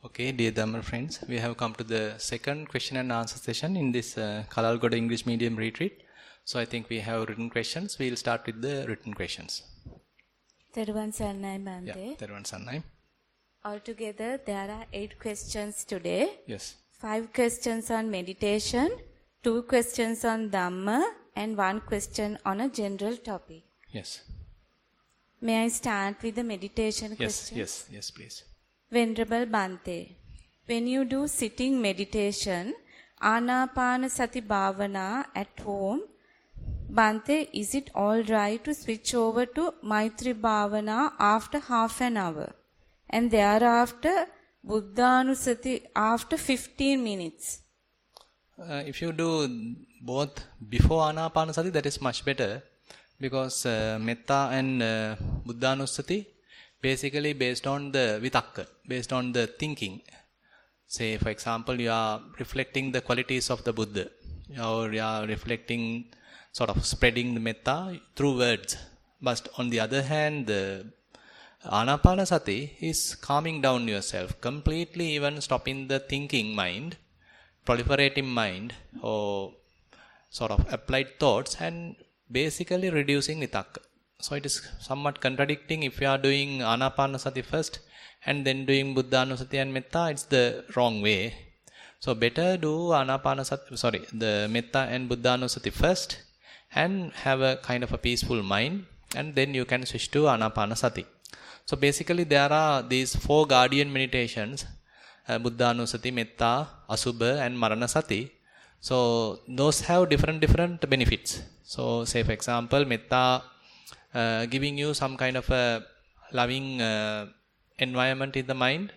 Okay, dear Dhamma friends, we have come to the second question and answer session in this Kalalgoda English Medium retreat. So I think we have written questions. We will start with the written questions. Theruvan Sarnai Bante. Yeah, Theruvan Sarnai. Altogether, there are 8 questions today. Yes. 5 questions on meditation, 2 questions on Dhamma, and 1 question on a general topic. Yes. May I start with the meditation question? Yes, please. Venerable Bante, when you do sitting meditation, Anapanasati Bhavana at home, Bante, is it all right to switch over to Maitri Bhavana after half an hour? And thereafter, Buddhanusati after 15 minutes? If you do both before Anapanasati, that is much better. Because Metta and Buddhanusati, basically based on the vitakka, based on the thinking. Say, for example, you are reflecting the qualities of the Buddha, or you are reflecting, sort of spreading the metta through words. But on the other hand, the Anapanasati is calming down yourself, completely even stopping the thinking mind, proliferating mind, or sort of applied thoughts, and basically reducing vitakka. So it is somewhat contradicting. If you are doing Anapanasati first and then doing Buddhanusati and Metta, it's the wrong way. So better do the Metta and Buddhanusati first and have a kind of a peaceful mind, and then you can switch to Anapanasati. So basically there are these 4 guardian meditations, Buddhanusati, Metta, Asubha and Maranasati. So those have different benefits. So say for example, Metta giving you some kind of a loving environment in the mind,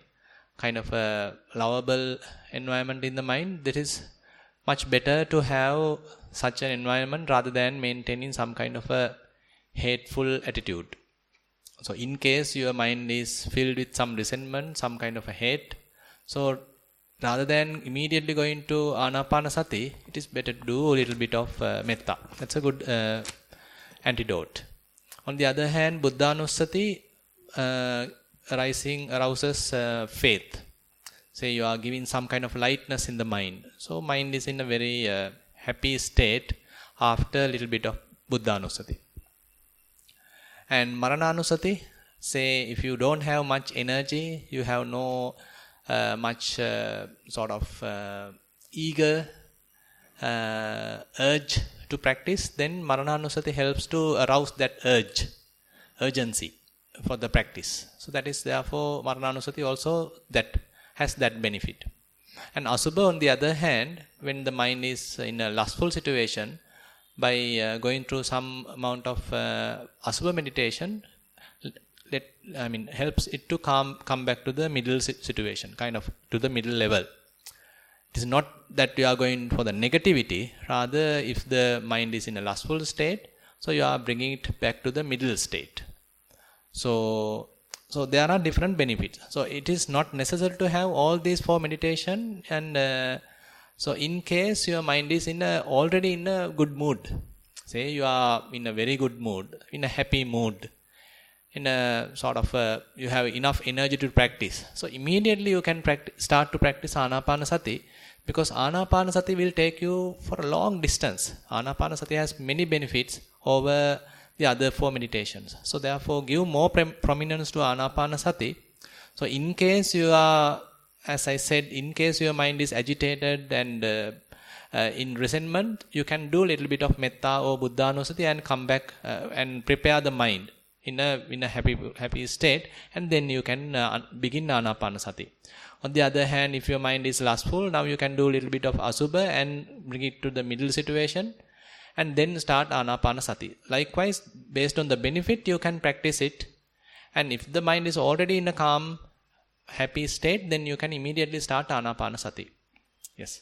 kind of a lovable environment in the mind. That is much better to have such an environment rather than maintaining some kind of a hateful attitude. So in case your mind is filled with some resentment, some kind of a hate, so rather than immediately going to Anapanasati, it is better to do a little bit of Metta. That's a good antidote. On the other hand, Buddhanusati arouses faith. Say you are giving some kind of lightness in the mind. So mind is in a very happy state after a little bit of Buddhanusati. And Marananusati, say if you don't have much energy, you have no much sort of eager urge to practice, then Marananusati helps to arouse that urgency for the practice. So that is therefore Marananusati also that has that benefit. And Asubha on the other hand, when the mind is in a lustful situation, by going through some amount of Asubha meditation, helps it to come back to the middle situation, kind of to the middle level. It is not that you are going for the negativity, rather if the mind is in a lustful state, so you are bringing it back to the middle state. So there are different benefits. So it is not necessary to have all these 4 meditation, and so in case your mind is already in a good mood, say you are in a very good mood, in a happy mood, in a sort of you have enough energy to practice. So immediately you can start to practice Anapanasati, because Anapanasati will take you for a long distance. Anapanasati has many benefits over the other 4 meditations. So therefore give more prominence to Anapanasati. So in case you are, as I said, in case your mind is agitated and in resentment, you can do a little bit of Metta or Buddhanusati and come back and prepare the mind in a happy state, and then you can begin Anapanasati. On the other hand, if your mind is lustful, now you can do a little bit of Asubha and bring it to the middle situation, and then start Anapanasati. Likewise, based on the benefit, you can practice it. And if the mind is already in a calm, happy state, then you can immediately start Anapanasati. Yes.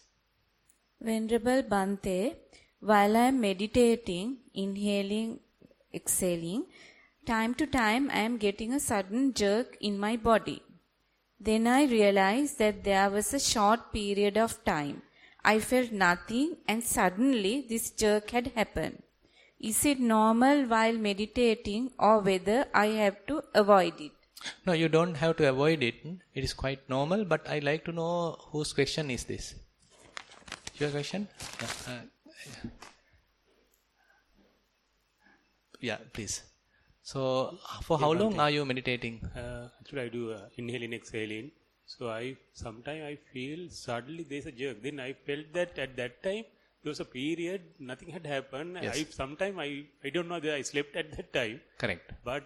Venerable Bante, while I am meditating, inhaling, exhaling, time to time I am getting a sudden jerk in my body. Then I realized that there was a short period of time. I felt nothing and suddenly this jerk had happened. Is it normal while meditating or whether I have to avoid it? No, you don't have to avoid it. It is quite normal, but I like to know whose question is this. Your question? Yeah, please. So, for how long are you meditating? Actually, I do inhaling, exhaling. So sometimes I feel suddenly there's a jerk. Then I felt that at that time there was a period nothing had happened. Yes. Sometimes I don't know that I slept at that time. Correct. But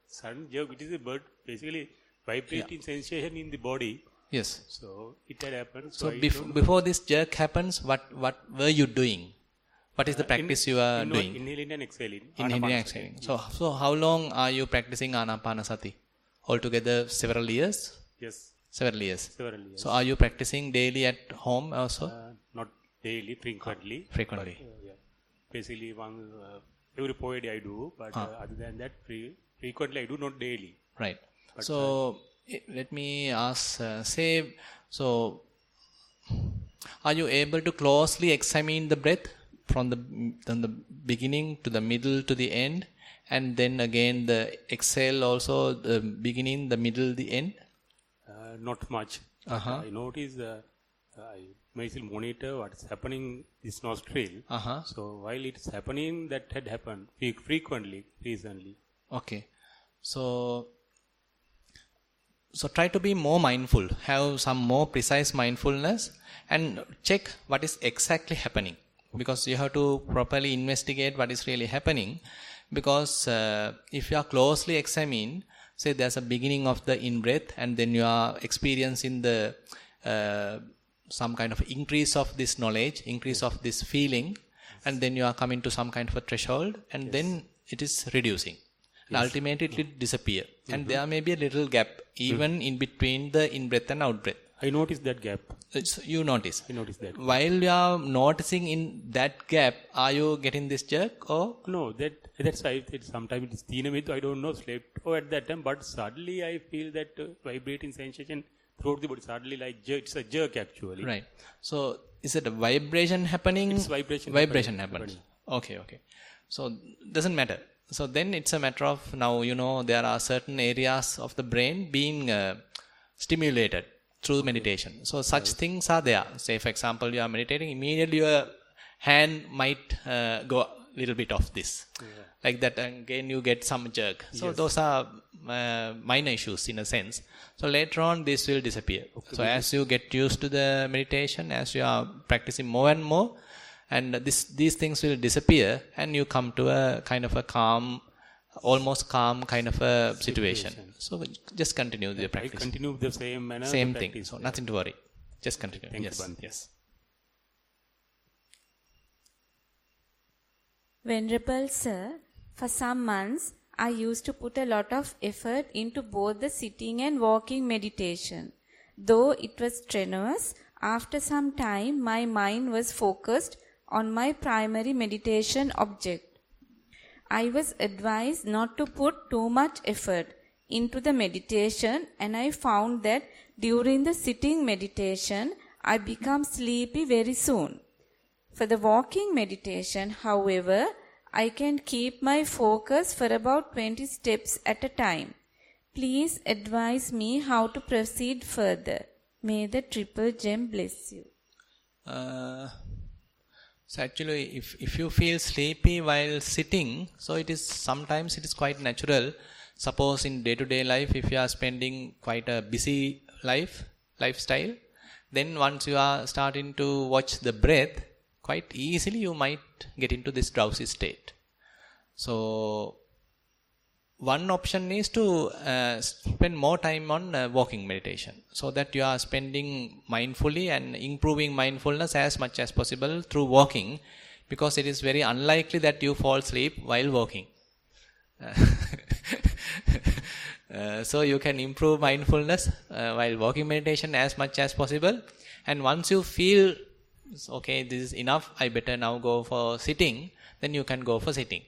sudden jerk, it is a bird basically vibrating sensation in the body. Yes. So it had happened. So before this jerk happens, what were you doing? What is the practice you are doing? Inhaling and exhaling. Inhaling and exhaling. So how long are you practicing Anapanasati? Altogether several years? Yes. Several years. Several years. So are you practicing daily at home also? Not daily, frequently. Frequently. But, yeah. Basically, every poet I do, but other than that, frequently I do, not daily. Right. But, so let me ask, are you able to closely examine the breath from the beginning to the middle to the end, and then again the exhale also, the beginning, the middle, the end? Not much. I notice I myself monitor what's happening in this nostril. So while it's happening, that had happened frequently, recently. Okay. So try to be more mindful, have some more precise mindfulness, and check what is exactly happening. Because you have to properly investigate what is really happening. Because if you are closely examined, say there's a beginning of the in-breath, and then you are experiencing the some kind of increase of this knowledge, increase of this feeling, and then you are coming to some kind of a threshold, and then it is reducing. And ultimately it will disappear. And there may be a little gap, even in between the in-breath and out-breath. I noticed that gap. You notice. I noticed that. While you are noticing in that gap, are you getting this jerk or? No, that's why sometimes it's dynamite. I don't know, slept at that time, but suddenly I feel that vibrating sensation throughout the body. Suddenly, like it's a jerk actually. Right. So is it a vibration happening? It's vibration. Vibration happens. Okay. So doesn't matter. So then it's a matter of now there are certain areas of the brain being stimulated through meditation. So such things are there. Say for example, you are meditating, immediately your hand might go a little bit off this. Like that, and again you get some jerk. So those are minor issues in a sense. So later on this will disappear. So as you get used to the meditation, as you are practicing more and more, and these things will disappear, and you come to a kind of a calm, almost calm kind of a situation. So just continue the practice. I continue the same manner. Same thing. So nothing to worry. Just continue. Thank yes. you, Yes. Venerable Sir, for some months I used to put a lot of effort into both the sitting and walking meditation. Though it was strenuous, after some time my mind was focused on my primary meditation object. I was advised not to put too much effort into the meditation, and I found that during the sitting meditation I become sleepy very soon. For the walking meditation, however, I can keep my focus for about 20 steps at a time. Please advise me how to proceed further. May the Triple Gem bless you. So actually, if you feel sleepy while sitting, so sometimes it is quite natural. Suppose in day-to-day life, if you are spending quite a busy lifestyle, then once you are starting to watch the breath, quite easily you might get into this drowsy state. So one option is to spend more time on walking meditation, so that you are spending mindfully and improving mindfulness as much as possible through walking, because it is very unlikely that you fall asleep while walking. So you can improve mindfulness while walking meditation as much as possible, and once you feel okay, this is enough, I better now go for sitting, then you can go for sitting.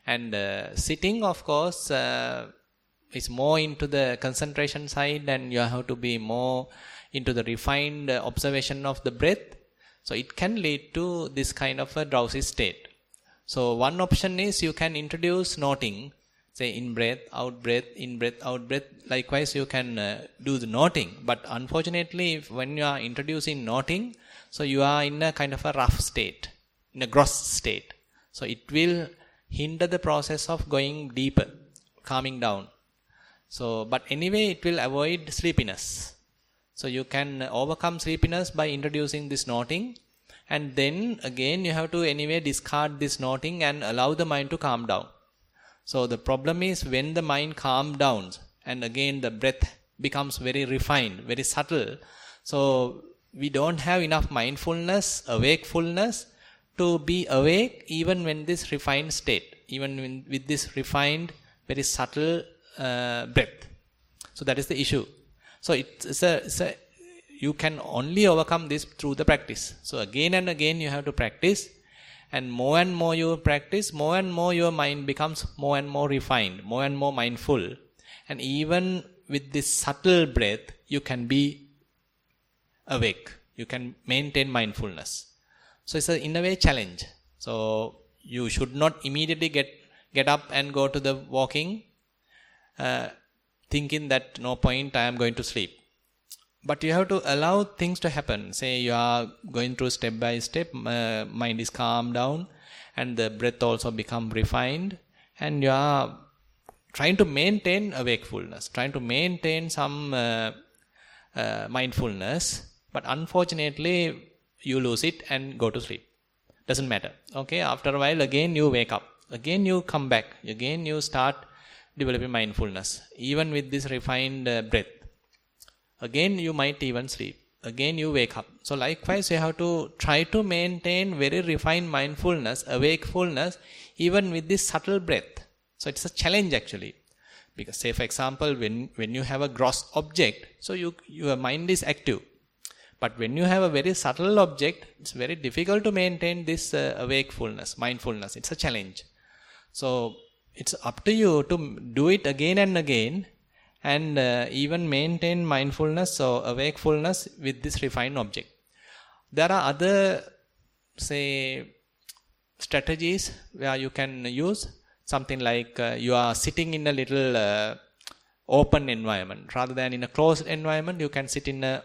And sitting, of course, is more into the concentration side, and you have to be more into the refined observation of the breath. So it can lead to this kind of a drowsy state. So one option is you can introduce noting. say in breath, out breath, in breath, out breath. Likewise, you can do the noting. But unfortunately, when you are introducing noting, so you are in a kind of a rough state, in a gross state. So it will hinder the process of going deeper, calming down. So, but anyway, it will avoid sleepiness. So you can overcome sleepiness by introducing this noting. And then again, you have to anyway discard this noting and allow the mind to calm down. So the problem is when the mind calms down and again the breath becomes very refined, very subtle. So we don't have enough mindfulness, awakefulness to be awake even when this refined state, even with this refined, very subtle breath. So that is the issue. So you can only overcome this through the practice. So again and again you have to practice, and more you practice, more and more your mind becomes more and more refined, more and more mindful. And even with this subtle breath, you can be awake. You can maintain mindfulness. So it's in a way challenge. So you should not immediately get up and go to the walking, thinking that no point, I am going to sleep. But you have to allow things to happen. Say you are going through step by step, mind is calmed down and the breath also become refined, and you are trying to maintain awakefulness, trying to maintain some mindfulness, but unfortunately you lose it and go to sleep. Doesn't matter. Okay, after a while again you wake up, again you come back, again you start developing mindfulness, even with this refined breath. Again you might even sleep, again you wake up. So likewise you have to try to maintain very refined mindfulness, awakefulness, even with this subtle breath. So it's a challenge actually, because say for example when you have a gross object, so your mind is active, but when you have a very subtle object, it's very difficult to maintain this awakefulness, mindfulness. It's a challenge. So it's up to you to do it again and again, and even maintain mindfulness or awakefulness with this refined object. There are other, say, strategies where you can use something like you are sitting in a little open environment. Rather than in a closed environment, you can sit in a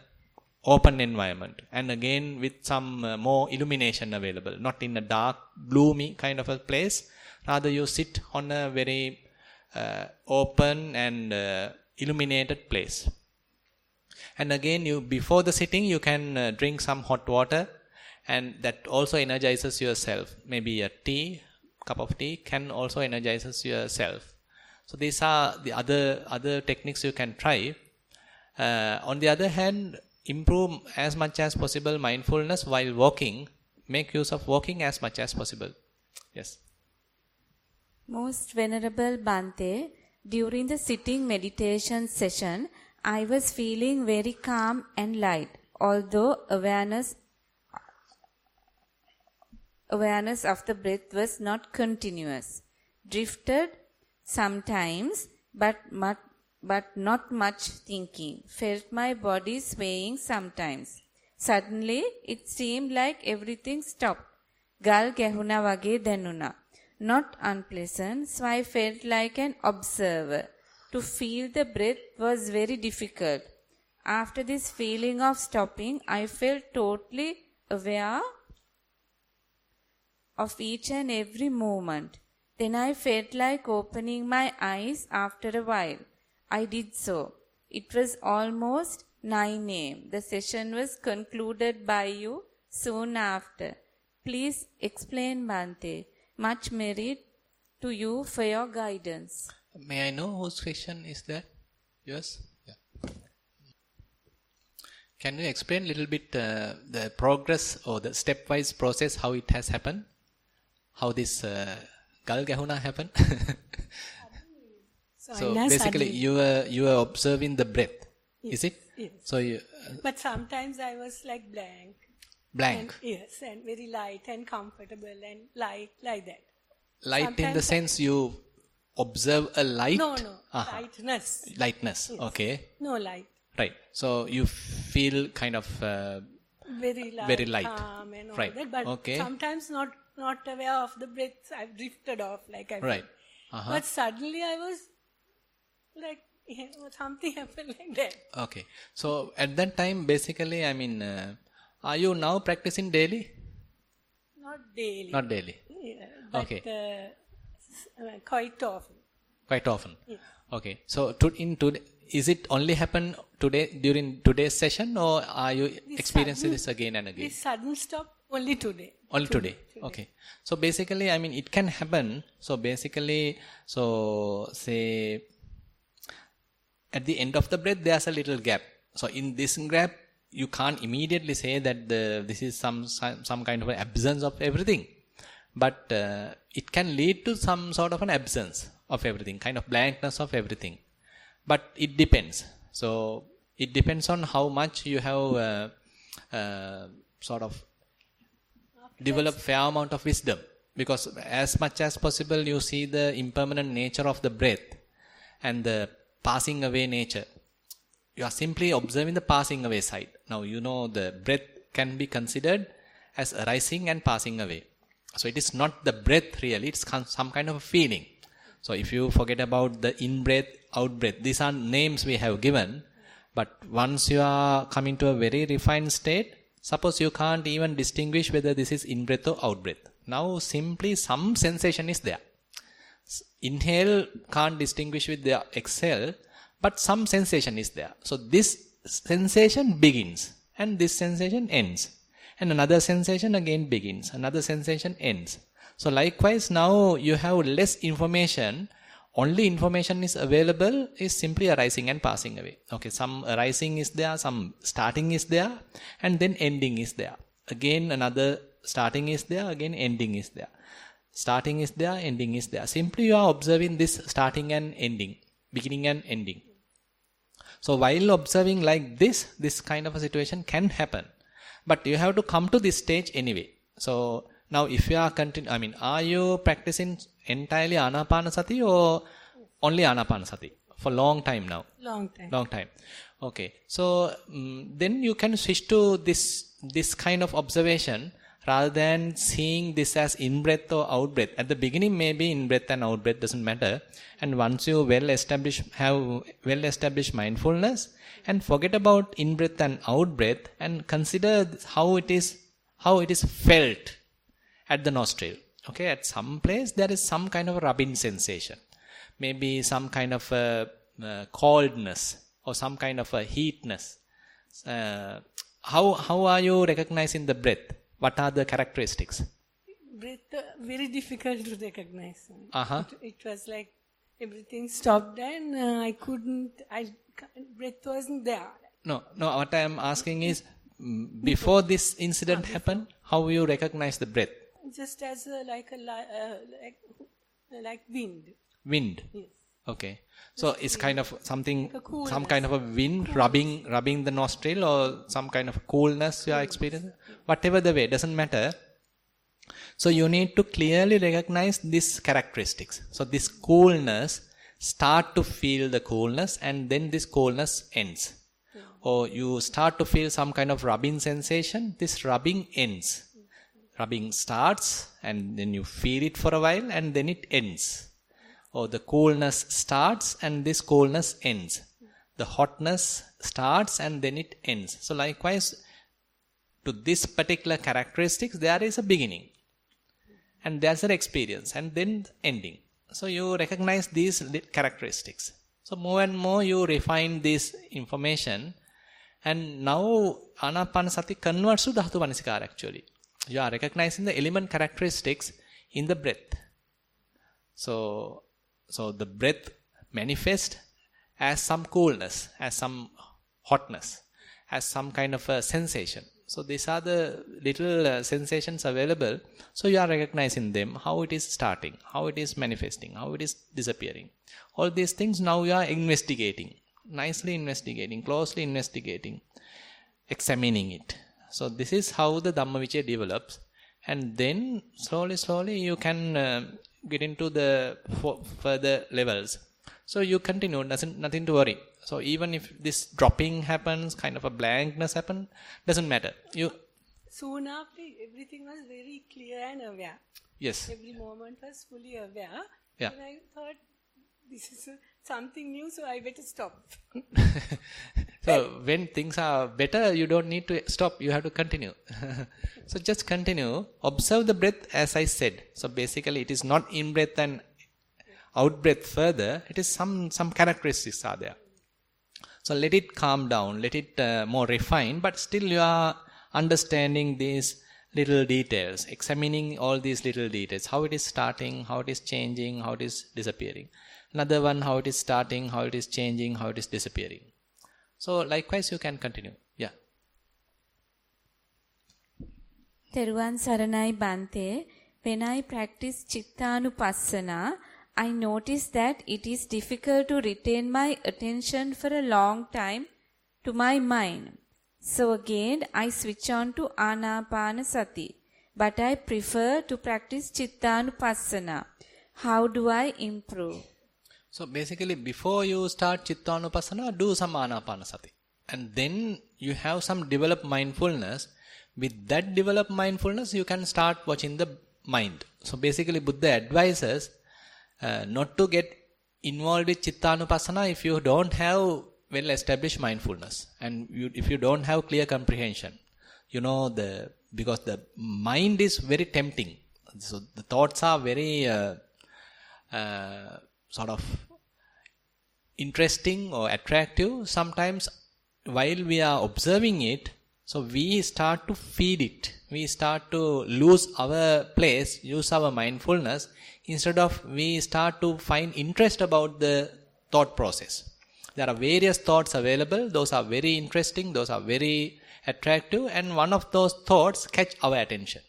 open environment, and again with some more illumination available, not in a dark, gloomy kind of a place. Rather you sit on a very open and illuminated place. And again, before the sitting, you can drink some hot water, and that also energizes yourself. Maybe a cup of tea can also energizes yourself. So these are the other techniques you can try. On the other hand, improve as much as possible mindfulness while walking. Make use of walking as much as possible. Yes. Most Venerable Bhante, during the sitting meditation session, I was feeling very calm and light, although awareness of the breath was not continuous. Drifted sometimes, but not much thinking. Felt my body swaying sometimes. Suddenly, it seemed like everything stopped. Gal gehuna wage denuna. Not unpleasant, so I felt like an observer. To feel the breath was very difficult. After this feeling of stopping, I felt totally aware of each and every movement. Then I felt like opening my eyes after a while. I did so. It was almost 9 a.m. The session was concluded by you soon after. Please explain, Bhante. Much merit to you for your guidance. May I know whose question is that? Yours? Yeah. Can you explain a little bit the progress or the stepwise process, how it has happened? How this Gal Gahuna happened? So basically you were observing the breath, yes, is it? Yes. So but sometimes I was like blank. Blank? And, yes, and very light and comfortable and light like that. Light sometimes in the sense you observe a light? No, lightness. Lightness, yes. Okay. No light. Right. So you feel kind of very light, calm and all right. that. But okay. Sometimes not aware of the breath. I've drifted off like I right. But suddenly I was like, something happened like that. Okay. So at that time, basically, are you now practicing daily? Not daily. Not daily. Yeah, but Okay. Quite often. Quite often. Yes. Okay. So is it only happen today during today's session, or are you experiencing this again and again? This sudden stop only today. Only today. Okay. So basically, it can happen. So basically, say at the end of the breath, there's a little gap. So in this gap, you can't immediately say that this is some kind of an absence of everything. But it can lead to some sort of an absence of everything, kind of blankness of everything. But it depends. So it depends on how much you have sort of developed fair amount of wisdom. Because as much as possible, you see the impermanent nature of the breath and the passing away nature. You are simply observing the passing away side. Now, the breath can be considered as arising and passing away. So it is not the breath really, it's some kind of a feeling. So if you forget about the in-breath, out-breath, these are names we have given. But once you are coming to a very refined state, suppose you can't even distinguish whether this is in-breath or out-breath. Now simply some sensation is there. Inhale can't distinguish with the exhale, but some sensation is there. So this sensation begins and this sensation ends. And another sensation again begins, another sensation ends. So likewise, now you have less information. Only information is available is simply arising and passing away. Okay, some arising is there, some starting is there, and then ending is there. Again another starting is there, again ending is there. Starting is there, ending is there. Simply you are observing this starting and ending, beginning and ending. So while observing like this kind of a situation can happen. But you have to come to this stage anyway. So now if you are are you practicing entirely Anapanasati or only Anapanasati for long time now? Long time. Long time. Okay. So then you can switch to this kind of observation rather than seeing this as in-breath or out-breath. At the beginning, maybe in-breath and out-breath doesn't matter. And once you have well-established mindfulness and forget about in-breath and out-breath and consider how it is felt at the nostril. Okay, at some place there is some kind of a rubbing sensation. Maybe some kind of a coldness or some kind of a heatness. How are you recognizing the breath? What are the characteristics? Breath, very difficult to recognize. Uh-huh. It was like everything stopped and breath wasn't there. No, what I am asking is, before this incident happened, how you recognize the breath? Just as like wind. Wind. Yes. Okay. So it's kind of something, Like a coolness. some kind of a wind rubbing the nostril or some kind of coolness you are experiencing. Whatever the way, doesn't matter. So you need to clearly recognize these characteristics. So this coolness, start to feel the coolness and then this coolness ends. Or you start to feel some kind of rubbing sensation, this rubbing ends. Rubbing starts and then you feel it for a while and then it ends. Or the coolness starts and this coolness ends. The hotness starts and then it ends. So likewise, to this particular characteristics, there is a beginning. And there's an experience and then ending. So you recognize these characteristics. So more and more you refine this information. And now Anapanasati converts to Dhatu Manasikara actually. You are recognizing the element characteristics in the breath. So the breath manifests as some coolness, as some hotness, as some kind of a sensation. So these are the little sensations available. So you are recognizing them, how it is starting, how it is manifesting, how it is disappearing. All these things now you are investigating, nicely investigating, closely investigating, examining it. So this is how the Dhammavicaya develops. And then slowly you can get into the further levels. So you continue, nothing to worry. So even if this dropping happens, kind of a blankness happens, doesn't matter. Soon after, everything was very clear and aware. Yes. Every moment was fully aware. Yeah. And I thought this is something new, so I better stop. So when things are better, you don't need to stop. You have to continue. So just continue. Observe the breath as I said. So basically it is not in breath and out breath further. It is some characteristics are there. So let it calm down. Let it more refined. But still you are understanding these little details. Examining all these little details. How it is starting, how it is changing, how it is disappearing. Another one, how it is starting, how it is changing, how it is disappearing. So likewise you can continue. Yeah. Theruvan Saranai Bante, when I practice Chittanupassana, I notice that it is difficult to retain my attention for a long time to my mind. So again, I switch on to Anapanasati, but I prefer to practice Chittanupassana. How do I improve? So basically before you start Chittanupassana, do some Anapanasati. And then you have some developed mindfulness. With that developed mindfulness, you can start watching the mind. So basically Buddha advises not to get involved with Chittanupassana if you don't have well-established mindfulness. And if you don't have clear comprehension. Because the mind is very tempting. So the thoughts are very sort of interesting or attractive. Sometimes while we are observing it, so we start to feed it. We start to lose our place, use our mindfulness. Instead of we start to find interest about the thought process. There are various thoughts available. Those are very interesting. Those are very attractive. And one of those thoughts catch our attention.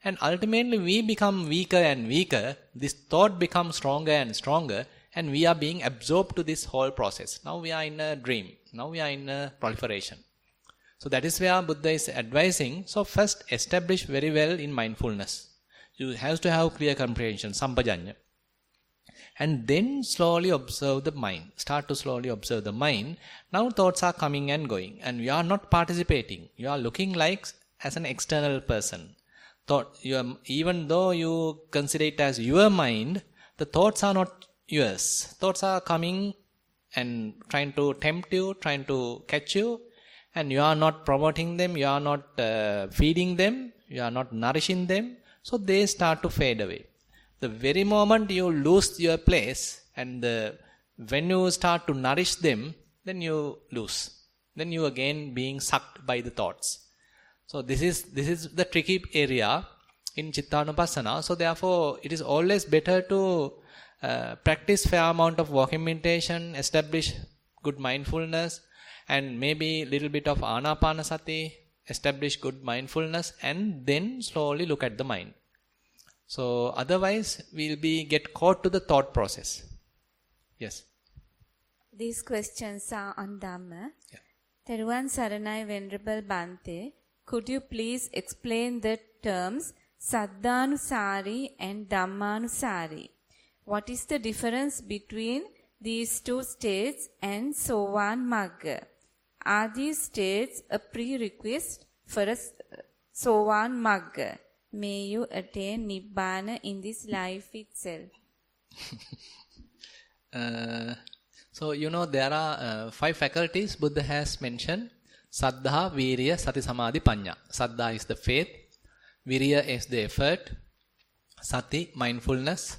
And ultimately we become weaker and weaker. This thought becomes stronger and stronger. And we are being absorbed to this whole process. Now we are in a dream. Now we are in a proliferation. So that is where Buddha is advising. So first establish very well in mindfulness. You have to have clear comprehension, sampajanya. And then slowly observe the mind. Start to slowly observe the mind. Now thoughts are coming and going. And you are not participating. You are looking like as an external person. Even though you consider it as your mind, the thoughts are not yours. Thoughts are coming and trying to tempt you, trying to catch you. And you are not promoting them. You are not feeding them. You are not nourishing them. So they start to fade away. The very moment you lose your place and when you start to nourish them, then you lose. Then you again being sucked by the thoughts. So this is the tricky area in Chittanupassana. So therefore it is always better to practice fair amount of walking meditation, establish good mindfulness and maybe little bit of Anapanasati, establish good mindfulness and then slowly look at the mind. So otherwise we'll get caught to the thought process. Yes. These questions are on Dhamma. Yeah. Theruvan Saranai Venerable Bante, could you please explain the terms Saddhanusari and Dhammanusari? What is the difference between these two states and Sovan Magga? Are these states a prerequisite for a Sovan Magga? May you attain Nibbana in this life itself. So there are 5 faculties Buddha has mentioned. Saddha, Virya, Sati, Samadhi, Panya. Saddha is the faith. Virya is the effort. Sati, mindfulness.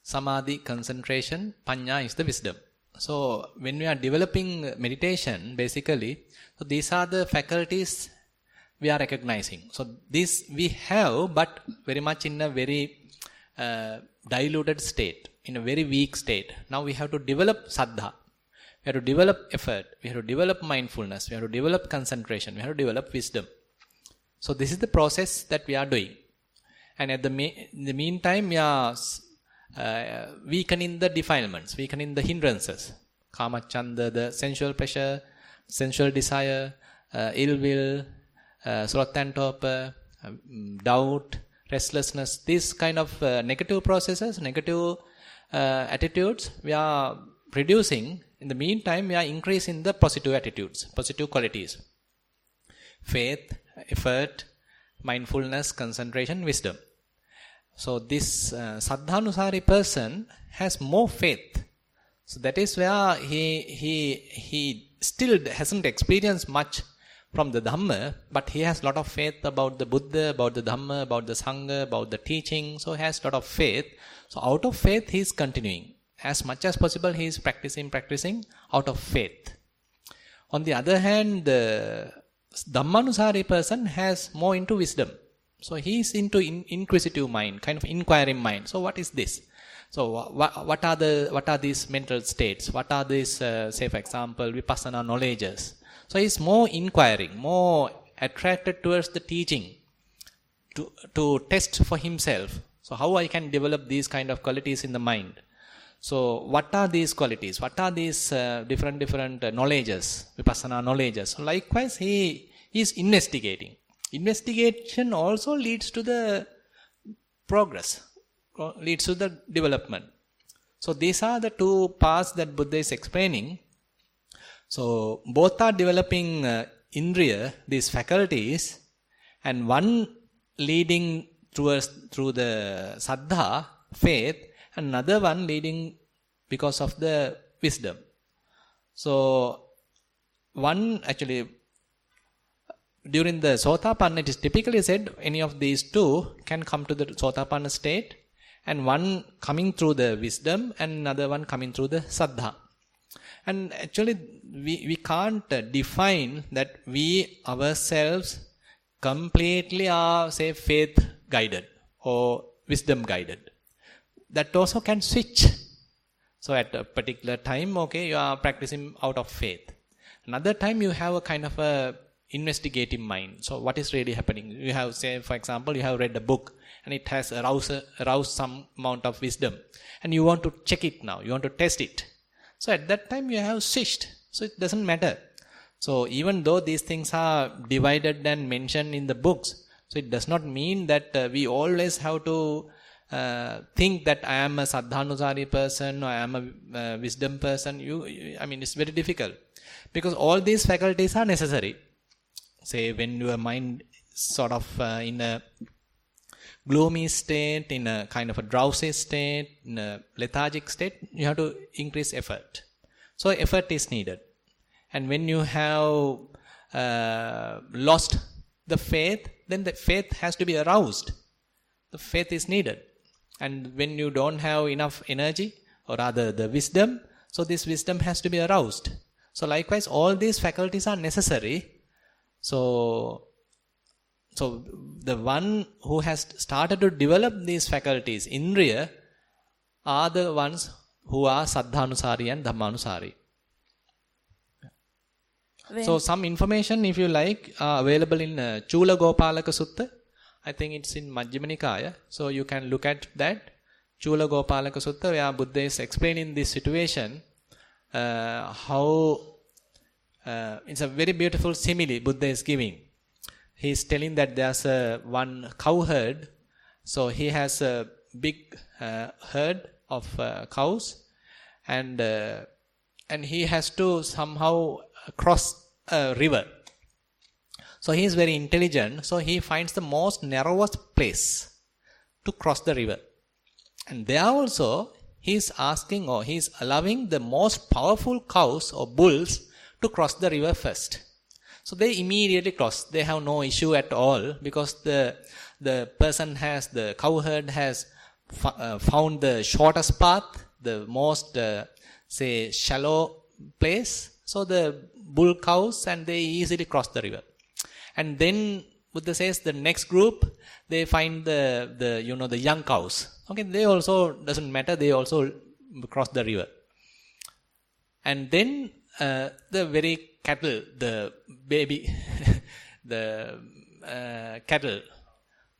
Samadhi, concentration. Panya is the wisdom. So when we are developing meditation, basically, so these are the faculties we are recognizing. So this we have, but very much in a very diluted state, in a very weak state. Now we have to develop saddha. We have to develop effort. We have to develop mindfulness. We have to develop concentration. We have to develop wisdom. So this is the process that we are doing. And in the meantime, we are weakening the defilements, weakening the hindrances. Kama chanda, the sensual pleasure, sensual desire, ill will, sloth and torpor, doubt, restlessness. These kind of negative processes, negative attitudes, we are reducing. In the meantime, we are increasing the positive attitudes, positive qualities. Faith, effort, mindfulness, concentration, wisdom. So this Saddhanusari person has more faith. So that is where he still hasn't experienced much from the Dhamma, but he has a lot of faith about the Buddha, about the Dhamma, about the Sangha, about the teaching. So he has a lot of faith. So out of faith he is continuing. As much as possible he is practicing out of faith. On the other hand, the Dhammanusari person has more into wisdom. So he is into inquisitive mind, kind of inquiring mind. So what is this? So what are these mental states? What are these, say for example, Vipassana knowledges? So he is more inquiring, more attracted towards the teaching to test for himself. So how I can develop these kind of qualities in the mind? So what are these qualities? What are these different knowledges, Vipassana knowledges? So likewise, he is investigating. Investigation also leads to the progress, leads to the development. So these are the two paths that Buddha is explaining. So both are developing indriya, these faculties, and one leading through the saddha, faith, another one leading because of the wisdom. So one actually, during the Sotapanna, it is typically said any of these two can come to the Sotapanna state, and one coming through the wisdom and another one coming through the saddha. And actually we can't define that we ourselves completely are, say, faith guided or wisdom guided. That also can switch. So at a particular time, okay, you are practicing out of faith. Another time you have a kind of a investigative mind. So what is really happening? You have, say, for example, you have read a book and it has aroused some amount of wisdom. And you want to check it now. You want to test it. So at that time you have switched. So it doesn't matter. So even though these things are divided and mentioned in the books, so it does not mean that we always have to think that I am a Saddhanusari person or I am a wisdom person. I mean, it's very difficult. Because all these faculties are necessary. Say when your mind sort of in a gloomy state, in a kind of a drowsy state, in a lethargic state, you have to increase effort. So effort is needed. And when you have lost the faith, then the faith has to be aroused. The faith is needed. And when you don't have enough energy, or rather the wisdom, so this wisdom has to be aroused. So likewise, all these faculties are necessary. So the one who has started to develop these faculties, indriya, are the ones who are Saddhanusari and Dhammanusari. So some information, if you like, are available in Chula Gopalaka Sutta. I think it's in Majjhima Nikaya. So you can look at that. Chula Gopalaka Sutta, where Buddha is explaining this situation, how it's a very beautiful simile Buddha is giving. He is telling that there's one cowherd. So he has a big herd of cows, and he has to somehow cross a river. So he is very intelligent. So he finds the most narrowest place to cross the river. And there also he is asking, or he is allowing the most powerful cows or bulls to cross the river first. So they immediately cross. They have no issue at all, because the cowherd has found the shortest path, the most, say, shallow place. So the bull cows, and they easily cross the river. And then Buddha says the next group, they find the young cows. Okay, they also, doesn't matter, they also cross the river. And then the very cattle, the baby, cattle,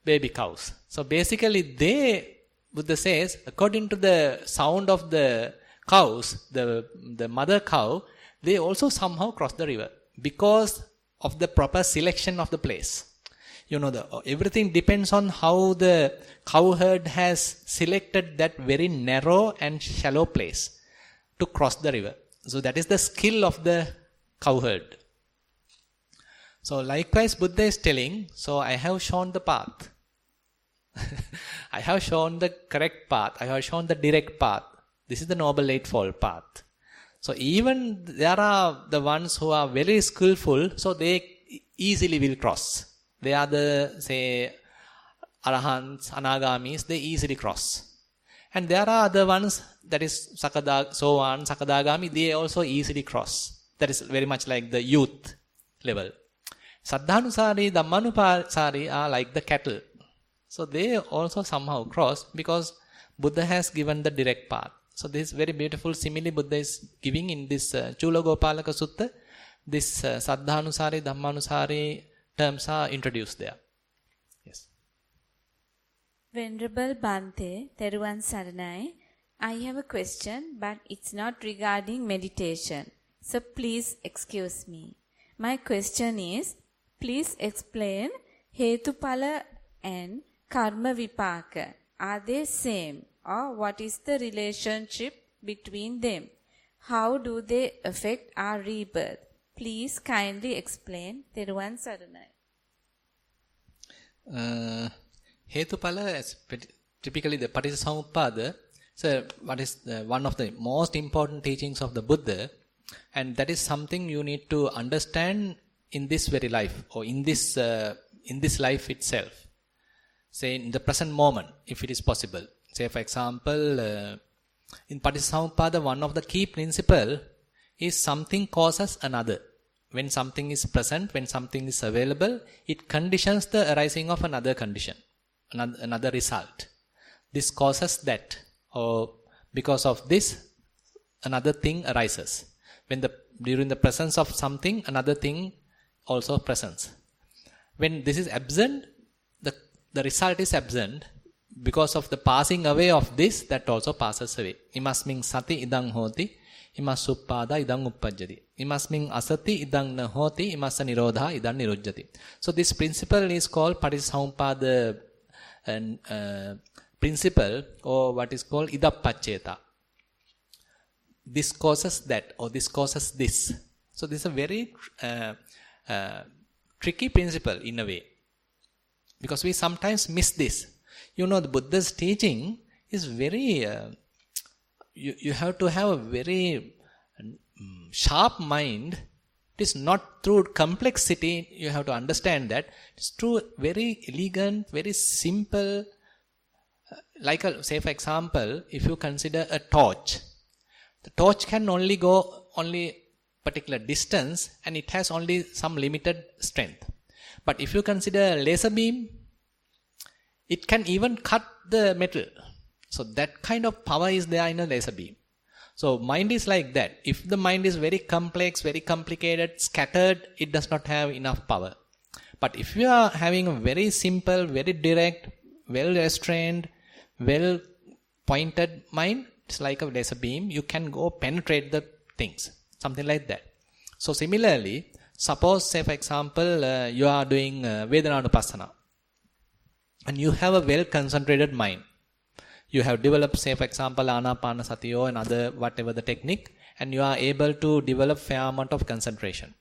baby cows. So basically Buddha says, according to the sound of the cows, the mother cow, they also somehow cross the river because of the proper selection of the place. Everything depends on how the cowherd has selected that very narrow and shallow place to cross the river. So that is the skill of the cowherd. So likewise, Buddha is telling, so I have shown the path. I have shown the correct path. I have shown the direct path. This is the Noble Eightfold Path. So even there are the ones who are very skillful, so they easily will cross. They are the, say, Arahants, Anagamis, they easily cross. And there are other ones, that is Sovan, Sakadagami, they also easily cross. That is very much like the youth level. Saddhanusari, Dhammanupasari are like the cattle. So they also somehow cross because Buddha has given the direct path. So this very beautiful simile Buddha is giving in this Chulagopalaka Sutta. This Saddhanusari, Dhammanusari terms are introduced there. Yes. Venerable Bhante, Theruvan Saranai, I have a question, but it's not regarding meditation. So please excuse me. My question is, please explain Hetupala and Karma Vipaka. Are they same? Or what is the relationship between them? How do they affect our rebirth? Please kindly explain. Theruvan Saranai. Hetupala is typically the Paticcasamuppada. So what is one of the most important teachings of the Buddha, and that is something you need to understand in this very life, or in this life itself. Say in the present moment, if it is possible. Say for example, in Paticcasamuppada, one of the key principle is something causes another. When something is present, when something is available, it conditions the arising of another condition, another result. This causes that, or because of this, another thing arises. During the presence of something, another thing also presents. When this is absent, the result is absent. Because of the passing away of this, that also passes away. Imasming sati idang hoti, imas suppada idang uppajjati. Imasming asati idang na hoti, imasa nirodha idang nirujjati. So this principle is called Paticcasamuppada principle, or what is called idappaccheta. This causes that, or this causes this. So this is a very tricky principle in a way. Because we sometimes miss this. You know, the Buddha's teaching is very, you have to have a very sharp mind. It is not through complexity, you have to understand that. It's through very elegant, very simple, say for example, if you consider a torch. The torch can only go particular distance, and it has only some limited strength. But if you consider a laser beam, it can even cut the metal. So that kind of power is there in a laser beam. So mind is like that. If the mind is very complex, very complicated, scattered, it does not have enough power. But if you are having a very simple, very direct, well restrained, well pointed mind, it's like a laser beam. You can go penetrate the things. Something like that. So similarly, suppose, say for example, you are doing Vedananupassana. And you have a well-concentrated mind. You have developed, say for example, Anapanasatiyo and other whatever the technique, and you are able to develop fair amount of concentration.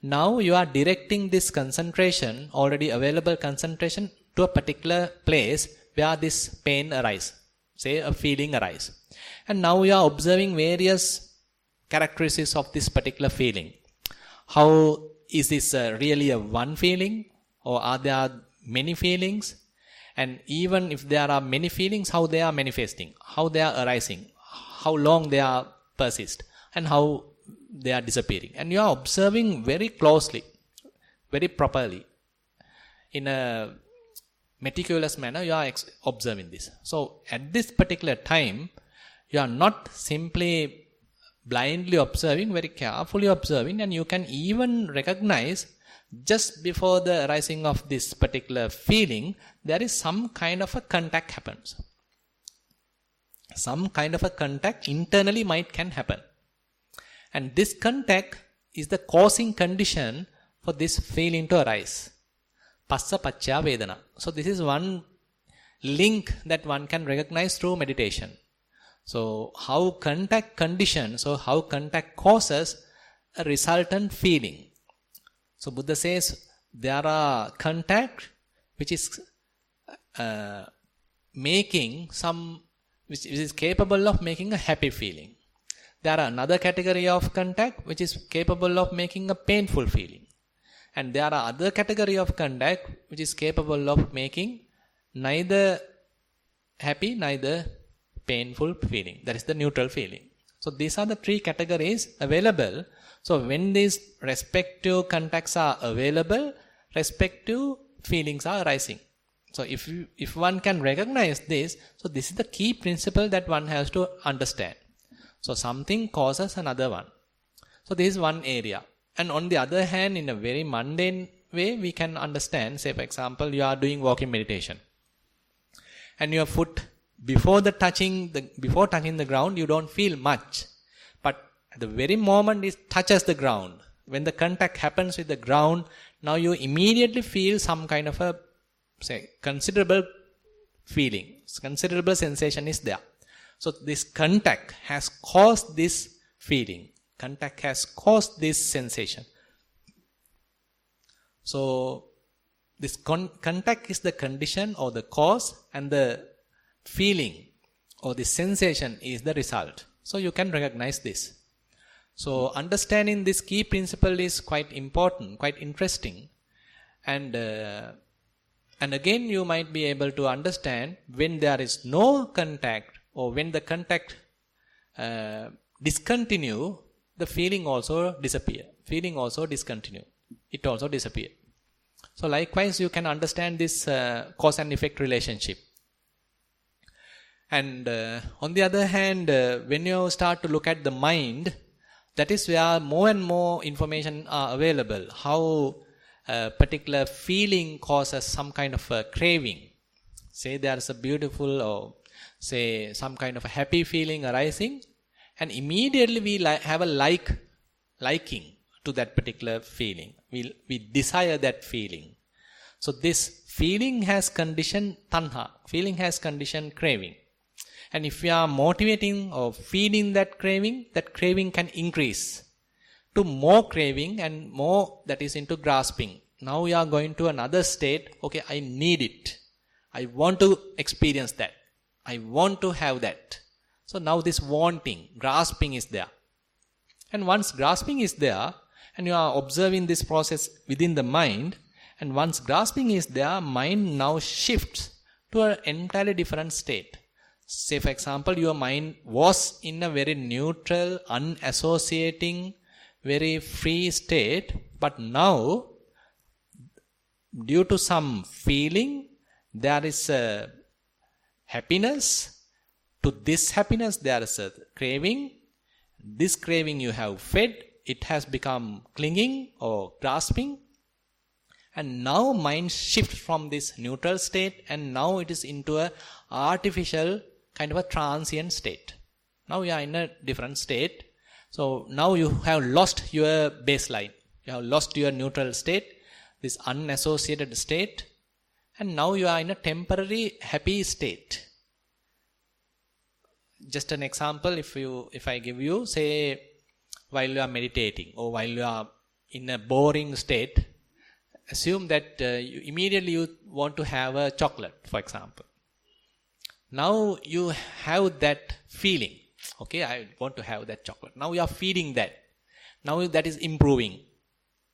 Now you are directing this concentration, already available concentration, to a particular place where this pain arises. Say a feeling arises. And now you are observing various characteristics of this particular feeling. How is this really a one feeling, or are there many feelings? And even if there are many feelings, how they are manifesting, how they are arising, how long they are persist, and how they are disappearing. And you are observing very closely, very properly. In a meticulous manner, you are observing this. So at this particular time, you are not simply blindly observing, very carefully observing, and you can even recognize just before the arising of this particular feeling, there is some kind of a contact happens. Some kind of a contact internally can happen. And this contact is the causing condition for this feeling to arise. Passa paccaya vedana. So this is one link that one can recognize through meditation. So how contact conditions, or how contact causes a resultant feeling. So Buddha says there are contact which is making some, which is capable of making a happy feeling. There are another category of contact which is capable of making a painful feeling. And there are other category of contact which is capable of making neither happy, neither painful feeling. That is the neutral feeling. So these are the three categories available. So when these respective contacts are available, respective feelings are arising. So if one can recognize this, so this is the key principle that one has to understand. So something causes another one. So this is one area. And on the other hand, in a very mundane way, we can understand, say for example, you are doing walking meditation. And your foot, before touching the ground, you don't feel much. But at the very moment it touches the ground, when the contact happens with the ground, now you immediately feel some kind of a, say, considerable feeling, considerable sensation is there. So this contact has caused this feeling. Contact has caused this sensation. So this contact is the condition or the cause, and the feeling or the sensation is the result. So you can recognize this. So understanding this key principle is quite important, quite interesting. And again you might be able to understand when there is no contact, or when the contact discontinue, the feeling also disappear. Feeling also discontinue. It also disappear. So likewise you can understand this cause and effect relationship. And on the other hand, when you start to look at the mind, that is where more and more information are available. How a particular feeling causes some kind of a craving. Say there is a beautiful, or say some kind of a happy feeling arising, and immediately we have a liking to that particular feeling. We desire that feeling. So this feeling has conditioned tanha. Feeling has conditioned craving. And if we are motivating or feeding that craving can increase to more craving, and more that is into grasping. Now we are going to another state. Okay, I need it. I want to experience that. I want to have that. So now this wanting, grasping is there. And once grasping is there, and you are observing this process within the mind, and once grasping is there, mind now shifts to an entirely different state. Say for example, your mind was in a very neutral, unassociating, very free state, but now, due to some feeling, there is a happiness. To this happiness there is a craving. This craving you have fed, it has become clinging or grasping. And now mind shifts from this neutral state, and now it is into a artificial kind of a transient state. Now you are in a different state. So now you have lost your baseline. You have lost your neutral state, this unassociated state, and now you are in a temporary happy state. Just an example, if I give you, say, while you are meditating or while you are in a boring state, assume that you immediately want to have a chocolate, for example. Now you have that feeling. Okay, I want to have that chocolate. Now you are feeding that. Now that is improving.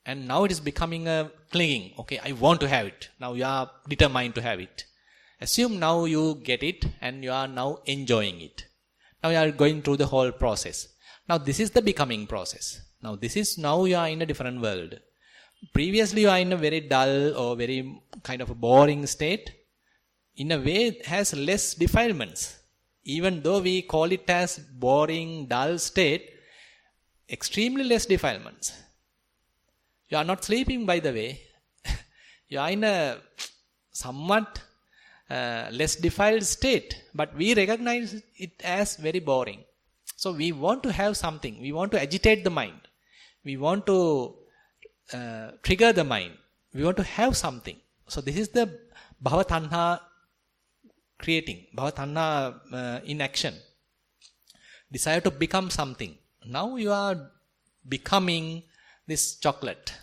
And now it is becoming a clinging. Okay, I want to have it. Now you are determined to have it. Assume now you get it and you are now enjoying it. Now you are going through the whole process. Now this is the becoming process. Now you are in a different world. Previously you are in a very dull or very kind of a boring state. In a way it has less defilements. Even though we call it as boring, dull state, extremely less defilements. You are not sleeping, by the way. You are in a somewhat less defiled state, but we recognize it as very boring. So we want to have something. We want to agitate the mind. We want to trigger the mind. We want to have something. So this is the bhavatanha creating, bhavatanha in action. Desire to become something. Now you are becoming this chocolate.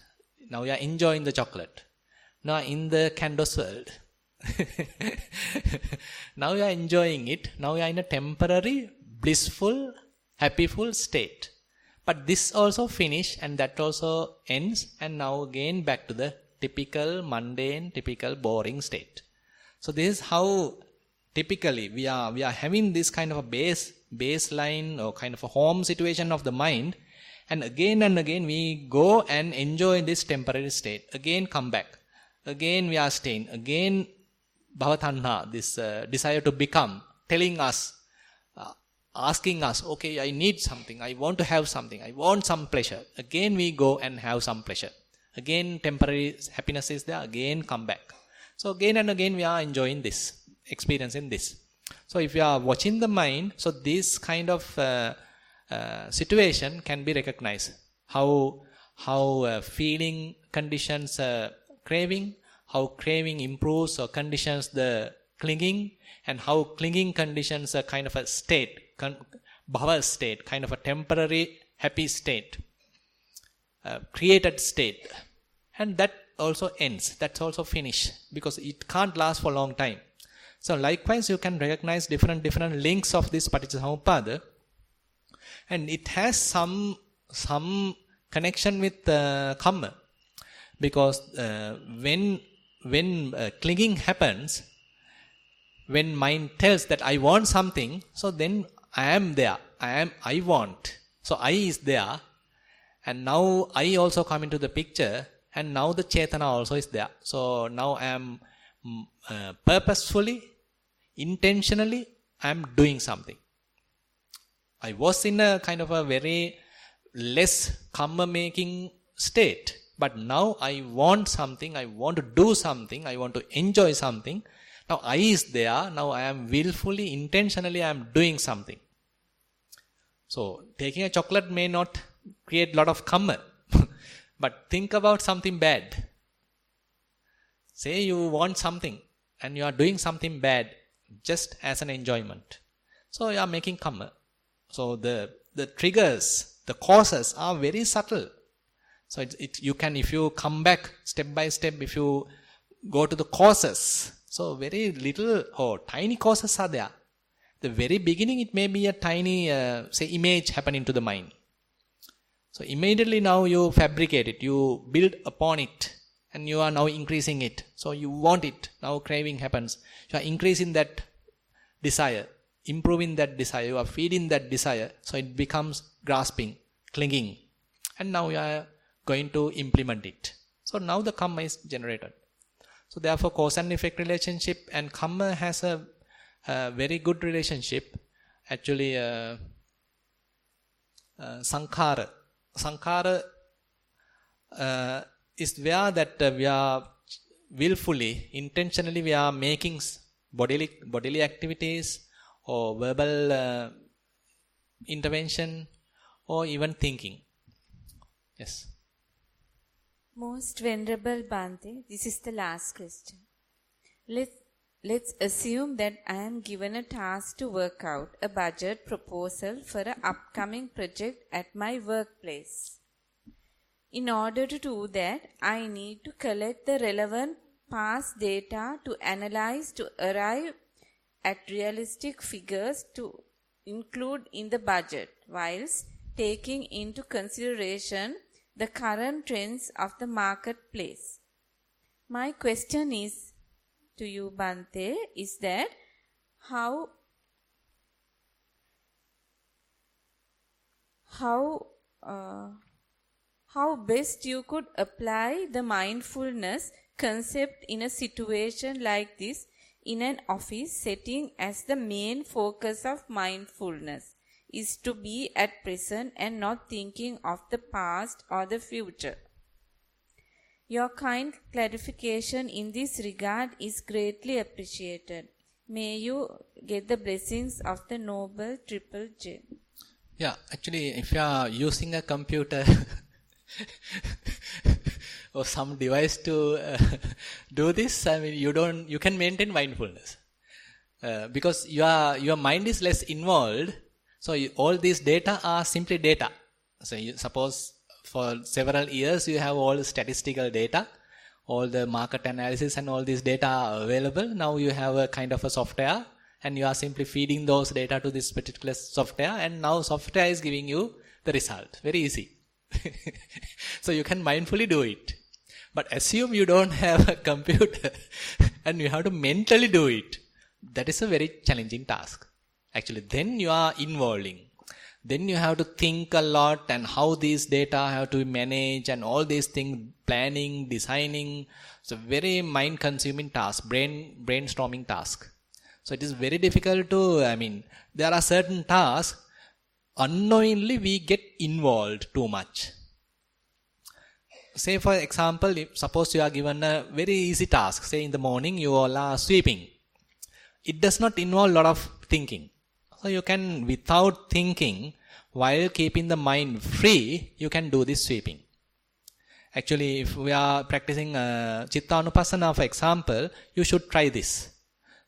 Now you are enjoying the chocolate. Now in the Candos world, Now you are enjoying it. Now you are in a temporary, blissful, happyful state. But this also finish and that also ends, and now again back to the typical mundane, typical boring state. So this is how typically we are having this kind of a baseline or kind of a home situation of the mind, and again we go and enjoy this temporary state. Again come back. Again we are staying. Again bhavatanha, this desire to become, telling us, asking us, okay, I need something, I want to have something, I want some pleasure. Again we go and have some pleasure. Again temporary happiness is there, again come back. So again and again we are enjoying this, experiencing this. So if you are watching the mind, so this kind of situation can be recognized. How feeling conditions craving, how craving improves or conditions the clinging, and how clinging conditions a kind of a state, bhava state, kind of a temporary happy state, created state. And that also ends, that's also finished, because it can't last for a long time. So likewise you can recognize different links of this Paticcasamuppada, and it has some connection with karma, because when clinging happens, when mind tells that I want something, so then I am there, I want, so I is there, and now I also come into the picture, and now the Chetana also is there. So now I am purposefully, intentionally, I am doing something. I was in a kind of a very less karma making state, but now I want something, I want to do something, I want to enjoy something. Now I is there, now I am willfully, intentionally I am doing something. So taking a chocolate may not create a lot of karma, but think about something bad. Say you want something and you are doing something bad just as an enjoyment. So you are making karma. So the triggers, the causes are very subtle. So you can, if you come back step by step, if you go to the causes, so very little or tiny causes are there. The very beginning it may be a tiny, say, image happening to the mind. So immediately now you fabricate it, you build upon it, and you are now increasing it. So you want it, now craving happens. You are increasing that desire, improving that desire, you are feeding that desire, so it becomes grasping, clinging, and now you are going to implement it. So now the karma is generated. So therefore cause and effect relationship and karma has a very good relationship. Actually sankhara is where that we are willfully, intentionally we are making bodily activities or verbal intervention or even thinking. Yes. Most Venerable Bhante, this is the last question. Let's assume that I am given a task to work out a budget proposal for an upcoming project at my workplace. In order to do that, I need to collect the relevant past data to analyze to arrive at realistic figures to include in the budget, whilst taking into consideration the current trends of the marketplace. My question is to you, Bhante, is that how best you could apply the mindfulness concept in a situation like this in an office setting, as the main focus of mindfulness is to be at present and not thinking of the past or the future. Your kind clarification in this regard is greatly appreciated. May you get the blessings of the Noble Triple J. Yeah, actually, if you are using a computer or some device to do this, I mean, you can maintain mindfulness because your mind is less involved. So all these data are simply data. So suppose for several years you have all statistical data, all the market analysis and all this data are available. Now you have a kind of a software and you are simply feeding those data to this particular software, and now software is giving you the result. Very easy. So you can mindfully do it. But assume you don't have a computer and you have to mentally do it. That is a very challenging task. Actually, then you are involving. Then you have to think a lot and how these data have to be managed and all these things, planning, designing. It's a very mind-consuming task, brainstorming task. So it is very difficult to, there are certain tasks, unknowingly we get involved too much. Say for example, suppose you are given a very easy task. Say in the morning you all are sweeping. It does not involve a lot of thinking. So you can, without thinking, while keeping the mind free, you can do this sweeping. Actually, if we are practicing Chitta Anupassana, for example, you should try this.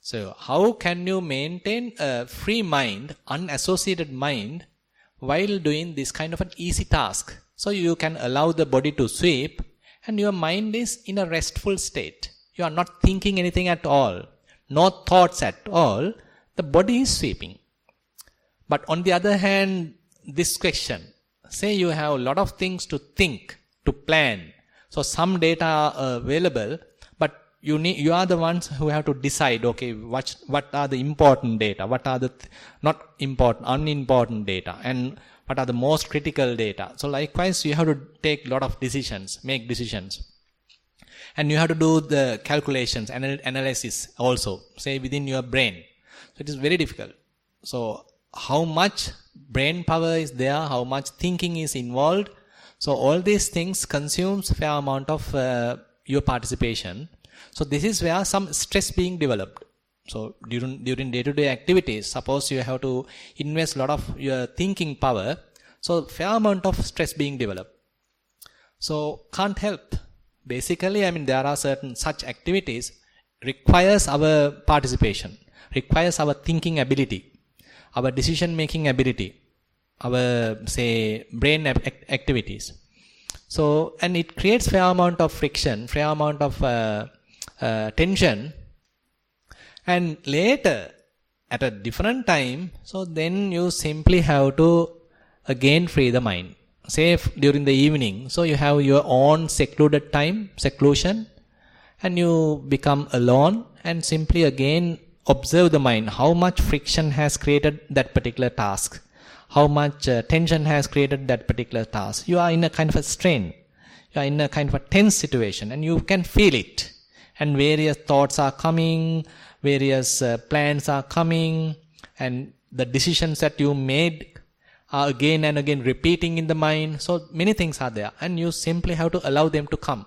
So how can you maintain a free mind, unassociated mind, while doing this kind of an easy task? So you can allow the body to sweep and your mind is in a restful state. You are not thinking anything at all. No thoughts at all. The body is sweeping. But on the other hand, this question, say you have a lot of things to think, to plan. So some data are available, but you are the ones who have to decide, okay, what are the important data, what are the not important, unimportant data, and what are the most critical data. So likewise, you have to take a lot of decisions, make decisions. And you have to do the calculations, analysis also, say within your brain. So it is very difficult. So how much brain power is there, how much thinking is involved. So all these things consumes fair amount of your participation. So this is where some stress being developed. So during day-to-day activities, suppose you have to invest a lot of your thinking power. So fair amount of stress being developed. So can't help. Basically, there are certain such activities requires our participation, requires our thinking ability, our decision-making ability, our, say, brain activities. So, and it creates fair amount of friction, fair amount of tension. And later, at a different time, so then you simply have to again free the mind. Say if during the evening, so you have your own secluded time, seclusion, and you become alone and simply again observe the mind, how much friction has created that particular task, how much tension has created that particular task. You are in a kind of a strain, you are in a kind of a tense situation and you can feel it. And various thoughts are coming, various plans are coming, and the decisions that you made are again and again repeating in the mind. So many things are there and you simply have to allow them to come.